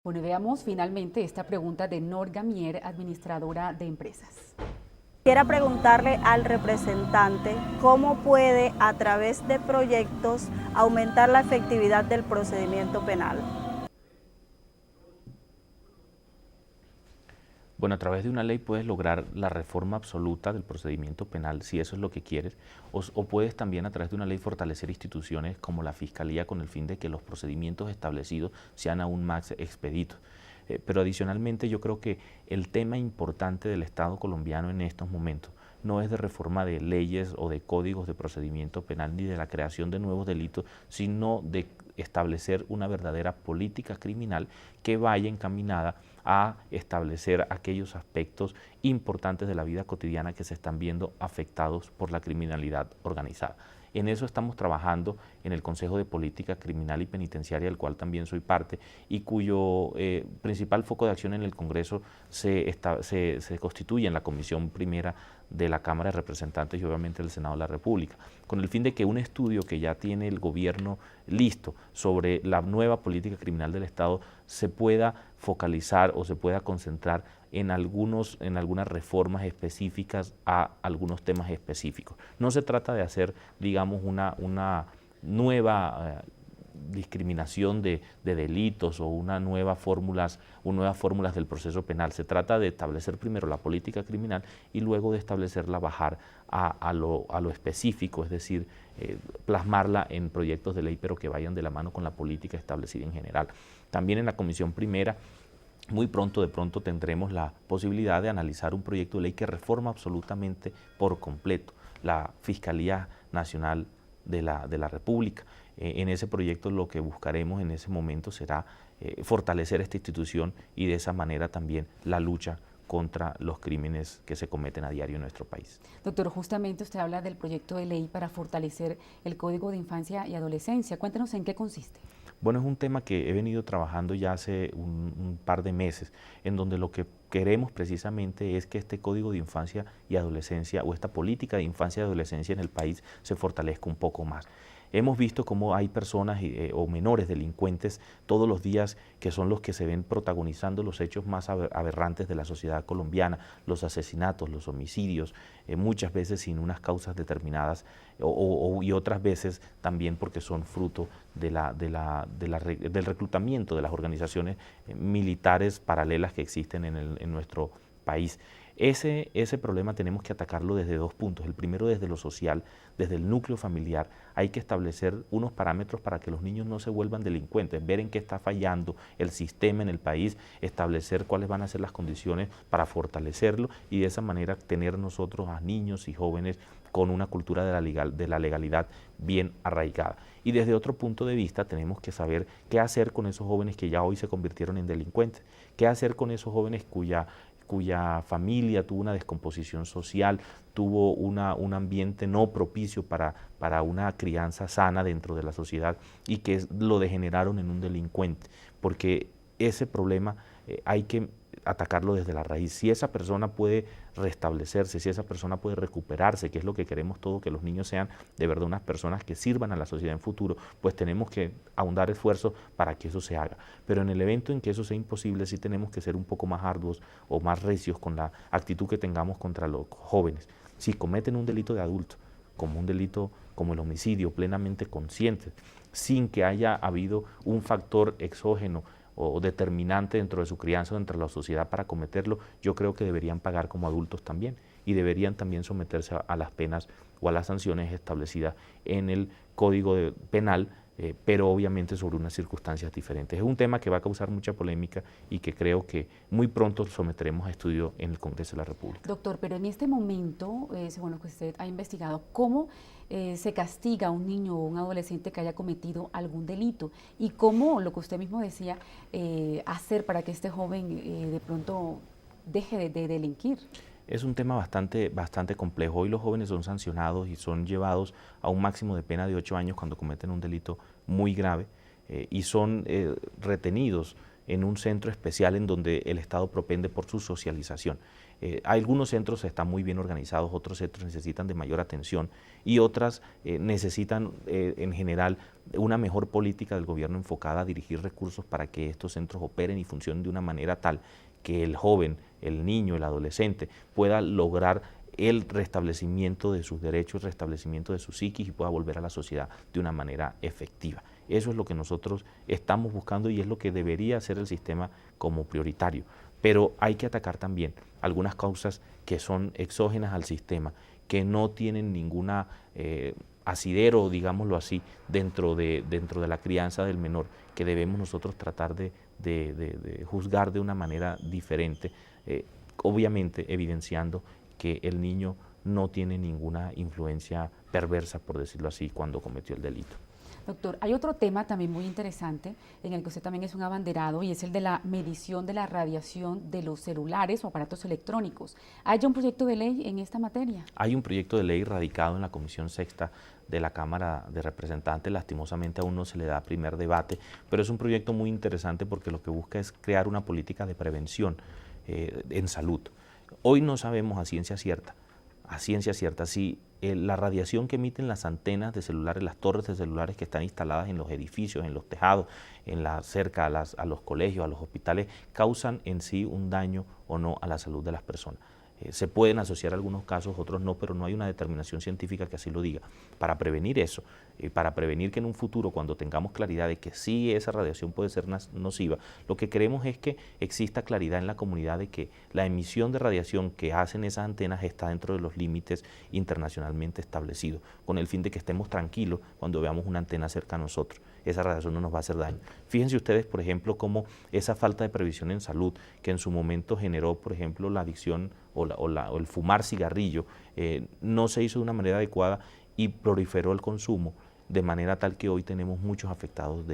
Bueno, y veamos finalmente esta pregunta de Norga Mier, administradora de empresas. Quisiera preguntarle al representante cómo puede, a través de proyectos, aumentar la efectividad del procedimiento penal. Bueno, a través de una ley puedes lograr la reforma absoluta del procedimiento penal, si eso es lo que quieres, o puedes también a través de una ley fortalecer instituciones como la Fiscalía con el fin de que los procedimientos establecidos sean aún más expeditos. Pero adicionalmente yo creo que el tema importante del Estado colombiano en estos momentos no es de reforma de leyes o de códigos de procedimiento penal ni de la creación de nuevos delitos, sino de establecer una verdadera política criminal que vaya encaminada a establecer aquellos aspectos importantes de la vida cotidiana que se están viendo afectados por la criminalidad organizada. En eso estamos trabajando en el Consejo de Política Criminal y Penitenciaria, del cual también soy parte, y cuyo principal foco de acción en el Congreso se constituye en la Comisión Primera de la Cámara de Representantes y obviamente del Senado de la República, con el fin de que un estudio que ya tiene el gobierno listo sobre la nueva política criminal del Estado se pueda focalizar o se pueda concentrar en algunas reformas específicas a algunos temas específicos. No se trata de hacer, digamos, una nueva discriminación de delitos o nuevas fórmulas del proceso penal. Se trata de establecer primero la política criminal y luego de establecerla bajar a lo específico, es decir, plasmarla en proyectos de ley, pero que vayan de la mano con la política establecida en general. También en la Comisión Primera, muy pronto, de pronto tendremos la posibilidad de analizar un proyecto de ley que reforma absolutamente por completo la Fiscalía Nacional de la República. En ese proyecto lo que buscaremos en ese momento será fortalecer esta institución y de esa manera también la lucha contra los crímenes que se cometen a diario en nuestro país. Doctor, justamente usted habla del proyecto de ley para fortalecer el Código de Infancia y Adolescencia. Cuéntenos en qué consiste. Bueno, es un tema que he venido trabajando ya hace un par de meses, en donde lo que queremos precisamente es que este Código de Infancia y Adolescencia o esta política de infancia y adolescencia en el país se fortalezca un poco más. Hemos visto cómo hay personas o menores delincuentes todos los días que son los que se ven protagonizando los hechos más aberrantes de la sociedad colombiana, los asesinatos, los homicidios, muchas veces sin unas causas determinadas y otras veces también porque son fruto del reclutamiento de las organizaciones militares paralelas que existen en nuestro país. Ese problema tenemos que atacarlo desde dos puntos. El primero desde lo social, desde el núcleo familiar. Hay que establecer unos parámetros para que los niños no se vuelvan delincuentes, ver en qué está fallando el sistema en el país, establecer cuáles van a ser las condiciones para fortalecerlo y de esa manera tener nosotros a niños y jóvenes con una cultura de la legalidad bien arraigada. Y desde otro punto de vista tenemos que saber qué hacer con esos jóvenes que ya hoy se convirtieron en delincuentes, qué hacer con esos jóvenes cuya familia tuvo una descomposición social, tuvo un ambiente no propicio para una crianza sana dentro de la sociedad y que lo degeneraron en un delincuente, porque ese problema hay que atacarlo desde la raíz. Si esa persona puede restablecerse, si esa persona puede recuperarse, que es lo que queremos todos, que los niños sean de verdad unas personas que sirvan a la sociedad en futuro, pues tenemos que ahondar esfuerzos para que eso se haga. Pero en el evento en que eso sea imposible, sí tenemos que ser un poco más arduos o más recios con la actitud que tengamos contra los jóvenes. Si cometen un delito de adulto, como un delito como el homicidio, plenamente conscientes, sin que haya habido un factor exógeno o determinante dentro de su crianza o dentro de la sociedad para cometerlo, yo creo que deberían pagar como adultos también y deberían también someterse a las penas o a las sanciones establecidas en el Código Penal, pero obviamente sobre unas circunstancias diferentes. Es un tema que va a causar mucha polémica y que creo que muy pronto someteremos a estudio en el Congreso de la República. Doctor, pero en este momento, según lo que usted ha investigado, ¿cómo se castiga a un niño o un adolescente que haya cometido algún delito? ¿Y cómo, lo que usted mismo decía, hacer para que este joven de pronto deje de delinquir? Es un tema bastante complejo. Hoy los jóvenes son sancionados y son llevados a un máximo de pena de 8 años cuando cometen un delito muy grave y son retenidos en un centro especial en donde el Estado propende por su socialización. Algunos centros están muy bien organizados, otros centros necesitan de mayor atención y otras necesitan en general una mejor política del gobierno enfocada a dirigir recursos para que estos centros operen y funcionen de una manera tal que el joven, el niño, el adolescente pueda lograr el restablecimiento de sus derechos, el restablecimiento de su psiquis y pueda volver a la sociedad de una manera efectiva. Eso es lo que nosotros estamos buscando y es lo que debería hacer el sistema como prioritario. Pero hay que atacar también algunas causas que son exógenas al sistema, que no tienen ninguna asidero, digámoslo así, dentro de la crianza del menor, que debemos nosotros tratar de juzgar de una manera diferente, obviamente evidenciando que el niño no tiene ninguna influencia perversa, por decirlo así, cuando cometió el delito. Doctor, hay otro tema también muy interesante en el que usted también es un abanderado y es el de la medición de la radiación de los celulares o aparatos electrónicos. ¿Hay ya un proyecto de ley en esta materia? Hay un proyecto de ley radicado en la Comisión Sexta de la Cámara de Representantes, lastimosamente aún no se le da primer debate, pero es un proyecto muy interesante porque lo que busca es crear una política de prevención en salud. Hoy no sabemos a ciencia cierta si la radiación que emiten las antenas de celulares, las torres de celulares que están instaladas en los edificios, en los tejados, cerca a los colegios, a los hospitales, causan en sí un daño o no a la salud de las personas. Se pueden asociar algunos casos, otros no, pero no hay una determinación científica que así lo diga. Para prevenir eso, para prevenir que en un futuro, cuando tengamos claridad de que sí esa radiación puede ser nociva, lo que queremos es que exista claridad en la comunidad de que la emisión de radiación que hacen esas antenas está dentro de los límites internacionalmente establecidos, con el fin de que estemos tranquilos cuando veamos una antena cerca a nosotros. Esa radiación no nos va a hacer daño. Fíjense ustedes, por ejemplo, cómo esa falta de previsión en salud, que en su momento generó, por ejemplo, la adicción o el fumar cigarrillo, no se hizo de una manera adecuada y proliferó el consumo, de manera tal que hoy tenemos muchos afectados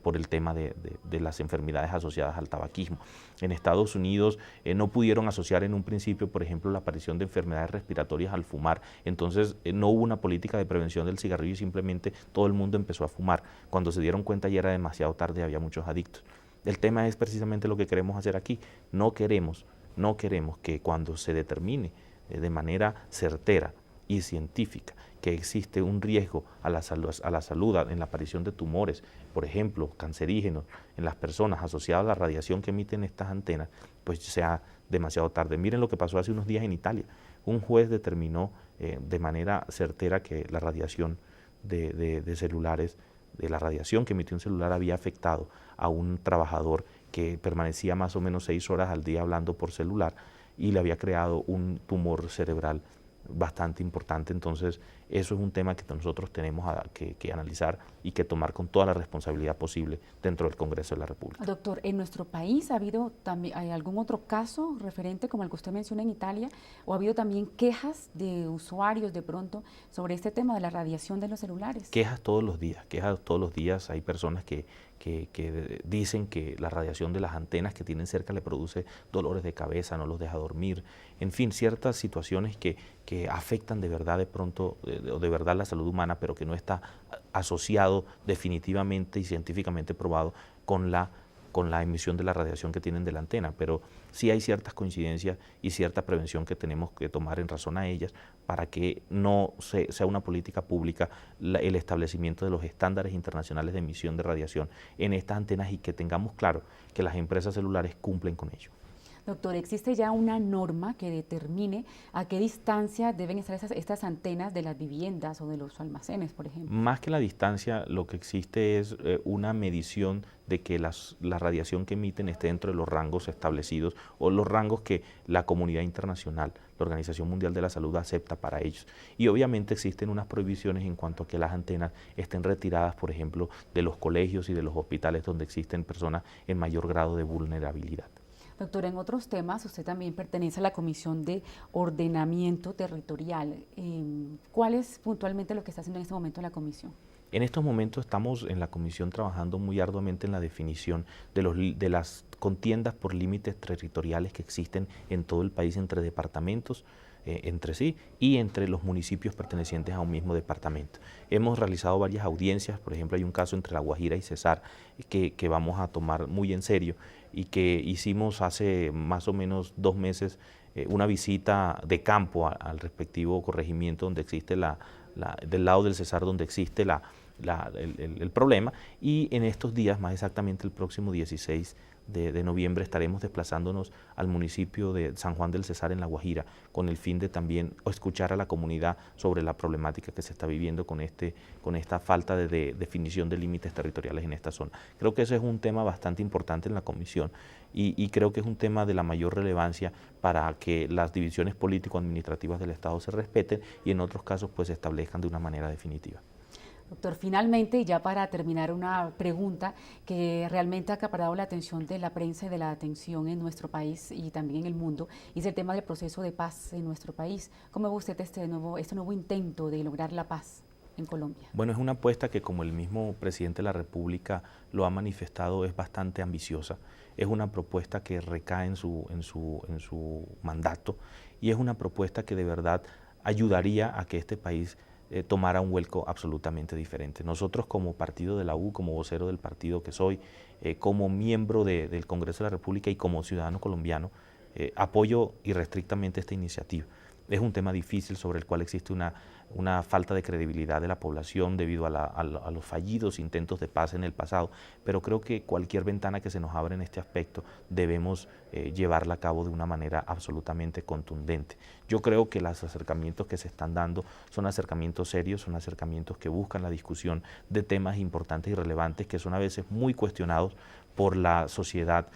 por el tema de las enfermedades asociadas al tabaquismo. En Estados Unidos no pudieron asociar en un principio, por ejemplo, la aparición de enfermedades respiratorias al fumar, entonces no hubo una política de prevención del cigarrillo y simplemente todo el mundo empezó a fumar. Cuando se dieron cuenta ya era demasiado tarde, había muchos adictos. El tema es precisamente lo que queremos hacer aquí. No queremos que cuando se determine de manera certera y científica que existe un riesgo a la salud en la aparición de tumores, por ejemplo, cancerígenos en las personas asociados a la radiación que emiten estas antenas, pues sea demasiado tarde. Miren lo que pasó hace unos días en Italia. Un juez determinó de manera certera que la radiación de celulares, de la radiación que emitió un celular había afectado a un trabajador que permanecía más o menos 6 horas al día hablando por celular y le había creado un tumor cerebral bastante importante. Entonces eso es un tema que nosotros tenemos que analizar y que tomar con toda la responsabilidad posible dentro del Congreso de la República. Doctor, ¿en nuestro país ha habido también algún otro caso referente como el que usted menciona en Italia o ha habido también quejas de usuarios de pronto sobre este tema de la radiación de los celulares? Quejas todos los días, hay personas que dicen que la radiación de las antenas que tienen cerca le produce dolores de cabeza, no los deja dormir, en fin, ciertas situaciones que afectan de verdad de pronto, de verdad la salud humana, pero que no está asociado definitivamente y científicamente probado con la emisión de la radiación que tienen de la antena, pero sí hay ciertas coincidencias y cierta prevención que tenemos que tomar en razón a ellas para que no sea una política pública el establecimiento de los estándares internacionales de emisión de radiación en estas antenas y que tengamos claro que las empresas celulares cumplen con ello. Doctor, ¿existe ya una norma que determine a qué distancia deben estar estas antenas de las viviendas o de los almacenes, por ejemplo? Más que la distancia, lo que existe es una medición de que la radiación que emiten esté dentro de los rangos establecidos o los rangos que la comunidad internacional, la Organización Mundial de la Salud, acepta para ellos. Y obviamente existen unas prohibiciones en cuanto a que las antenas estén retiradas, por ejemplo, de los colegios y de los hospitales donde existen personas en mayor grado de vulnerabilidad. Doctor, en otros temas, usted también pertenece a la Comisión de Ordenamiento Territorial. ¿Cuál es puntualmente lo que está haciendo en este momento la comisión? En estos momentos estamos en la comisión trabajando muy arduamente en la definición de las contiendas por límites territoriales que existen en todo el país entre departamentos, entre sí y entre los municipios pertenecientes a un mismo departamento. Hemos realizado varias audiencias, por ejemplo hay un caso entre La Guajira y Cesar que vamos a tomar muy en serio y que hicimos hace más o menos 2 meses una visita de campo al respectivo corregimiento donde existe del lado del Cesar donde existe el problema, y en estos días, más exactamente el próximo 16 de noviembre, estaremos desplazándonos al municipio de San Juan del Cesar en La Guajira con el fin de también escuchar a la comunidad sobre la problemática que se está viviendo con esta falta de definición de límites territoriales en esta zona. Creo que ese es un tema bastante importante en la comisión y creo que es un tema de la mayor relevancia para que las divisiones político-administrativas del Estado se respeten y en otros casos pues se establezcan de una manera definitiva. Doctor, finalmente, y ya para terminar, una pregunta que realmente ha acaparado la atención de la prensa y de la atención en nuestro país y también en el mundo, y es el tema del proceso de paz en nuestro país. ¿Cómo ve usted este nuevo intento de lograr la paz en Colombia? Bueno, es una apuesta que, como el mismo presidente de la República lo ha manifestado, es bastante ambiciosa. Es una propuesta que recae en su mandato y es una propuesta que de verdad ayudaría a que este país tomara un vuelco absolutamente diferente. Nosotros como partido de la U, como vocero del partido que soy, como miembro del Congreso de la República y como ciudadano colombiano, apoyo irrestrictamente esta iniciativa. Es un tema difícil sobre el cual existe una falta de credibilidad de la población debido a los fallidos intentos de paz en el pasado, pero creo que cualquier ventana que se nos abra en este aspecto debemos llevarla a cabo de una manera absolutamente contundente. Yo creo que los acercamientos que se están dando son acercamientos serios, son acercamientos que buscan la discusión de temas importantes y relevantes que son a veces muy cuestionados por la sociedad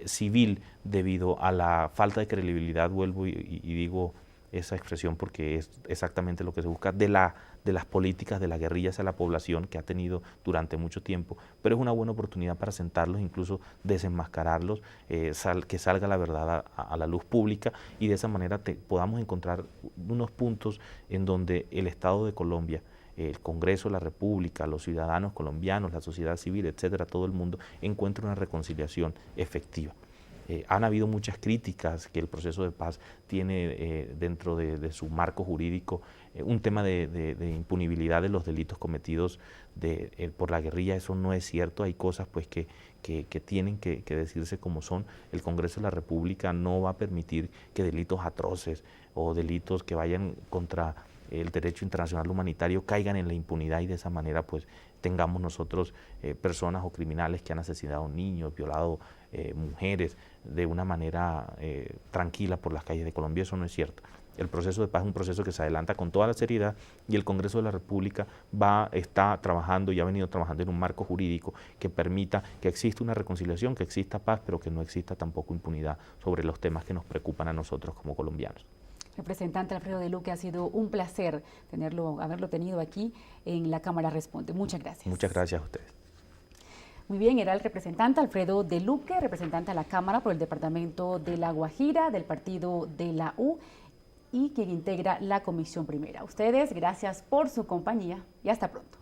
civil debido a la falta de credibilidad, vuelvo y digo esa expresión porque es exactamente lo que se busca, de las políticas de la guerrilla hacia la población que ha tenido durante mucho tiempo, pero es una buena oportunidad para sentarlos, incluso desenmascararlos, que salga la verdad a la luz pública y de esa manera podamos encontrar unos puntos en donde el Estado de Colombia, el Congreso de la República, los ciudadanos colombianos, la sociedad civil, etcétera, todo el mundo encuentre una reconciliación efectiva. Han habido muchas críticas que el proceso de paz tiene dentro de su marco jurídico un tema de impunibilidad de los delitos cometidos por la guerrilla. Eso no es cierto, hay cosas pues que tienen que decirse como son. El Congreso de la República no va a permitir que delitos atroces o delitos que vayan contra el derecho internacional humanitario caigan en la impunidad y de esa manera pues tengamos nosotros personas o criminales que han asesinado niños, violado mujeres de una manera tranquila por las calles de Colombia. Eso no es cierto. El proceso de paz es un proceso que se adelanta con toda la seriedad y el Congreso de la República está trabajando y ha venido trabajando en un marco jurídico que permita que exista una reconciliación, que exista paz, pero que no exista tampoco impunidad sobre los temas que nos preocupan a nosotros como colombianos. Representante Alfredo de Luque, ha sido un placer haberlo tenido aquí en la Cámara Responde. Muchas gracias. Muchas gracias a ustedes. Muy bien, era el representante Alfredo de Luque, representante a la Cámara por el departamento de La Guajira, del partido de la U, y quien integra la Comisión Primera. A ustedes, gracias por su compañía y hasta pronto.